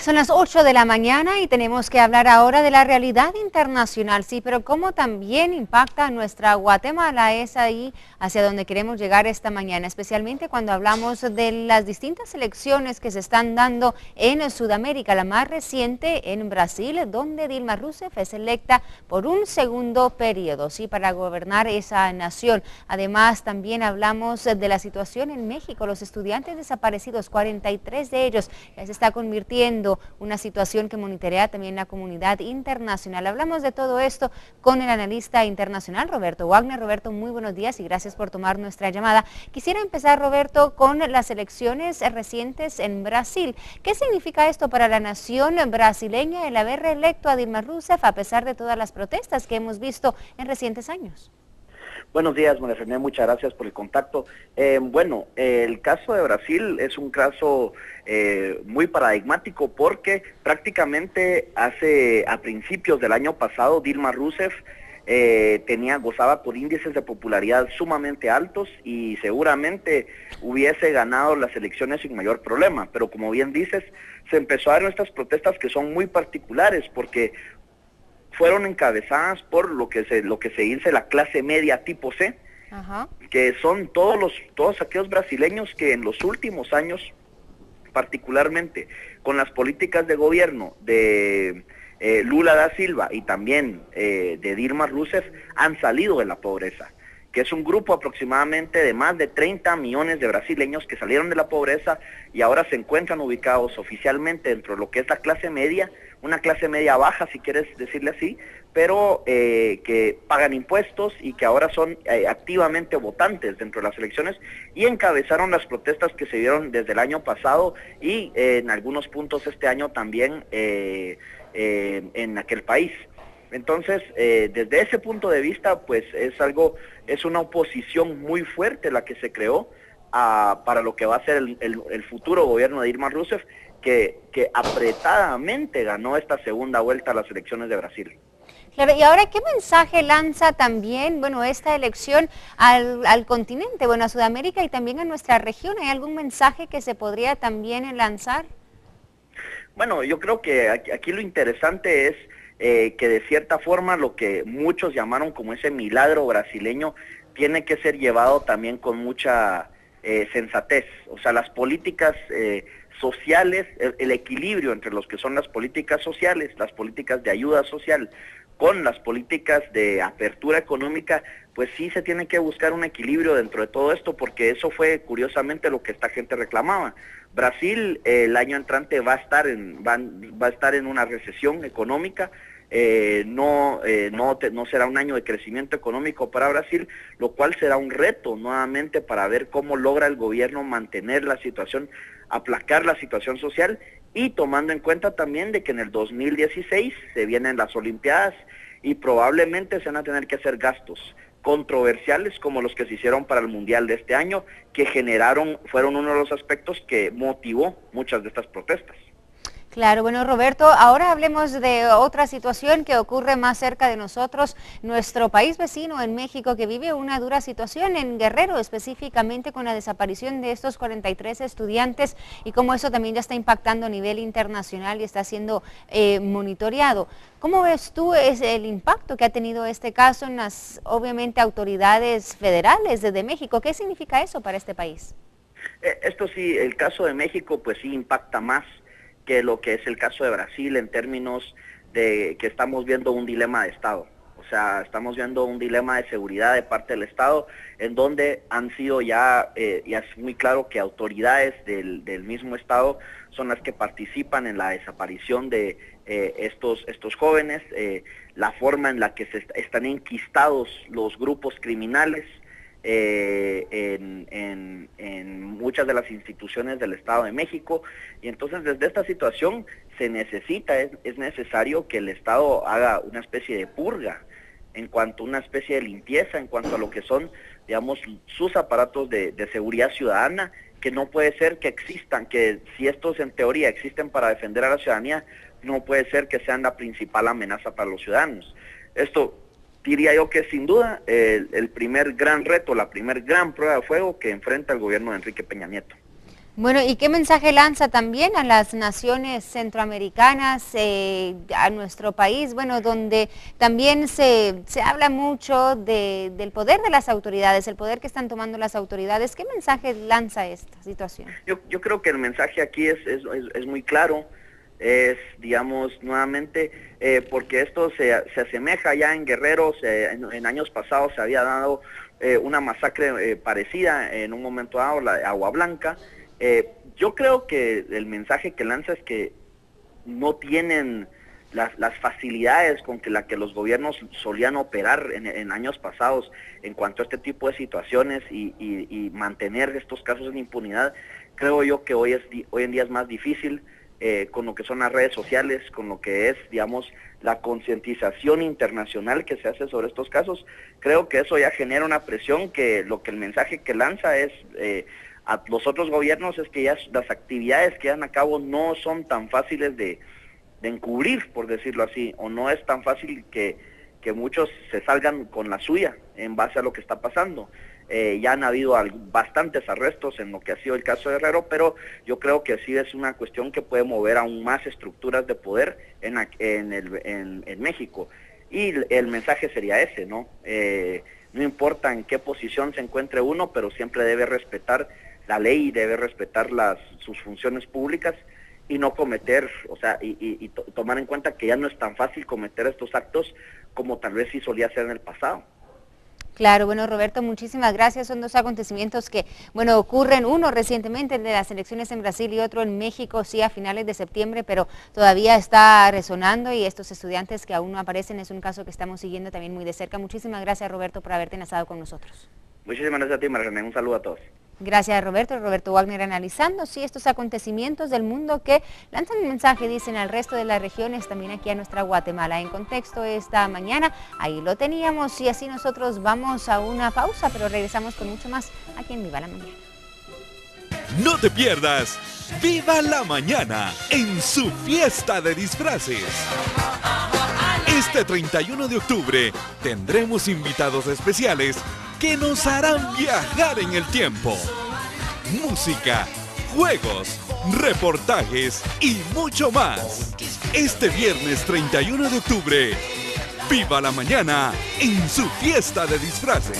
Son las 8 de la mañana y tenemos que hablar ahora de la realidad internacional, sí, pero cómo también impacta a nuestra Guatemala, es ahí hacia donde queremos llegar esta mañana, especialmente cuando hablamos de las distintas elecciones que se están dando en Sudamérica, la más reciente en Brasil, donde Dilma Rousseff es electa por un segundo periodo, sí, para gobernar esa nación. Además, también hablamos de la situación en México, los estudiantes desaparecidos, 43 de ellos, ya se está convirtiendo una situación que monitorea también la comunidad internacional. Hablamos de todo esto con el analista internacional Roberto Wagner. Roberto, muy buenos días y gracias por tomar nuestra llamada. Quisiera empezar, Roberto, con las elecciones recientes en Brasil. ¿Qué significa esto para la nación brasileña el haber reelecto a Dilma Rousseff a pesar de todas las protestas que hemos visto en recientes años? Buenos días, María Fernanda, muchas gracias por el contacto. El caso de Brasil es un caso muy paradigmático porque prácticamente a principios del año pasado Dilma Rousseff gozaba por índices de popularidad sumamente altos y seguramente hubiese ganado las elecciones sin mayor problema, pero como bien dices, se empezó a dar estas protestas que son muy particulares porque fueron encabezadas por lo que se dice la clase media tipo C, que son todos aquellos brasileños que en los últimos años, particularmente con las políticas de gobierno de Lula da Silva y también de Dilma Rousseff, han salido de la pobreza, que es un grupo aproximadamente de más de 30 millones de brasileños que salieron de la pobreza y ahora se encuentran ubicados oficialmente dentro de lo que es la clase media, una clase media baja, si quieres decirle así, pero que pagan impuestos y que ahora son activamente votantes dentro de las elecciones y encabezaron las protestas que se dieron desde el año pasado y en algunos puntos este año también en aquel país. Entonces, desde ese punto de vista, pues es una oposición muy fuerte la que se creó para lo que va a ser el futuro gobierno de Dilma Rousseff, que apretadamente ganó esta segunda vuelta a las elecciones de Brasil. Claro, y ahora, ¿qué mensaje lanza también, esta elección al continente, a Sudamérica y también a nuestra región? ¿Hay algún mensaje que se podría también lanzar? Bueno, yo creo que aquí lo interesante es que de cierta forma lo que muchos llamaron como ese milagro brasileño tiene que ser llevado también con mucha sensatez. O sea, las políticas sociales, el equilibrio entre los que son las políticas sociales, las políticas de ayuda social, con las políticas de apertura económica, pues sí se tiene que buscar un equilibrio dentro de todo esto, porque eso fue curiosamente lo que esta gente reclamaba. Brasil el año entrante va a estar en una recesión económica, no será un año de crecimiento económico para Brasil, lo cual será un reto nuevamente para ver cómo logra el gobierno mantener la situación, aplacar la situación social, y tomando en cuenta también de que en el 2016 se vienen las Olimpiadas y probablemente se van a tener que hacer gastos controversiales como los que se hicieron para el Mundial de este año, que fueron uno de los aspectos que motivó muchas de estas protestas. Claro, Roberto, ahora hablemos de otra situación que ocurre más cerca de nosotros, nuestro país vecino en México, que vive una dura situación en Guerrero, específicamente con la desaparición de estos 43 estudiantes y cómo eso también ya está impactando a nivel internacional y está siendo monitoreado. ¿Cómo ves tú el impacto que ha tenido este caso en las, obviamente, autoridades federales desde México? ¿Qué significa eso para este país? Esto sí, el caso de México pues sí impacta más que lo que es el caso de Brasil en términos de que estamos viendo un dilema de Estado. O sea, estamos viendo un dilema de seguridad de parte del Estado, en donde han sido ya es muy claro que autoridades del mismo Estado son las que participan en la desaparición de estos jóvenes, la forma en la que están enquistados los grupos criminales, en muchas de las instituciones del Estado de México, y entonces desde esta situación es necesario que el Estado haga una especie de purga, en cuanto a una especie de limpieza, en cuanto a lo que son, digamos, sus aparatos de seguridad ciudadana, que no puede ser que existan, que si estos en teoría existen para defender a la ciudadanía, no puede ser que sean la principal amenaza para los ciudadanos. Esto diría yo que es sin duda el primer gran reto, la primer gran prueba de fuego que enfrenta el gobierno de Enrique Peña Nieto. Bueno, ¿y qué mensaje lanza también a las naciones centroamericanas, a nuestro país? Bueno, donde también se habla mucho del poder de las autoridades, el poder que están tomando las autoridades. ¿Qué mensaje lanza esta situación? Yo creo que el mensaje aquí es muy claro, es, digamos, nuevamente, porque esto se asemeja ya en Guerrero, en años pasados se había dado una masacre parecida en un momento dado, la de Agua Blanca. Yo creo que el mensaje que lanza es que no tienen las facilidades con que los gobiernos solían operar en años pasados en cuanto a este tipo de situaciones y mantener estos casos en impunidad. Creo yo que hoy en día es más difícil con lo que son las redes sociales, con lo que es, digamos, la concientización internacional que se hace sobre estos casos. Creo que eso ya genera una presión que el mensaje que lanza es a los otros gobiernos es que ya las actividades que llevan a cabo no son tan fáciles de encubrir, por decirlo así, o no es tan fácil que muchos se salgan con la suya en base a lo que está pasando. Ya han habido bastantes arrestos en lo que ha sido el caso de Guerrero, pero yo creo que sí es una cuestión que puede mover aún más estructuras de poder en México. Y el mensaje sería ese, ¿no? No importa en qué posición se encuentre uno, pero siempre debe respetar la ley, debe respetar sus funciones públicas y no cometer, o sea, y tomar en cuenta que ya no es tan fácil cometer estos actos como tal vez sí solía ser en el pasado. Claro, bueno, Roberto, muchísimas gracias. Son dos acontecimientos que, bueno, ocurren, uno recientemente, el de las elecciones en Brasil, y otro en México, sí, a finales de septiembre, pero todavía está resonando, y estos estudiantes que aún no aparecen es un caso que estamos siguiendo también muy de cerca. Muchísimas gracias, Roberto, por haberte enlazado con nosotros. Muchísimas gracias a ti, María René. Un saludo a todos. Gracias, Roberto Wagner, analizando sí estos acontecimientos del mundo que lanzan un mensaje, dicen, al resto de las regiones, también aquí a nuestra Guatemala. En contexto esta mañana, ahí lo teníamos, y así nosotros vamos a una pausa, pero regresamos con mucho más aquí en Viva la Mañana. No te pierdas Viva la Mañana en su fiesta de disfraces. Este 31 de octubre tendremos invitados especiales que nos harán viajar en el tiempo. Música, juegos, reportajes y mucho más. Este viernes 31 de octubre, Viva la Mañana en su fiesta de disfraces.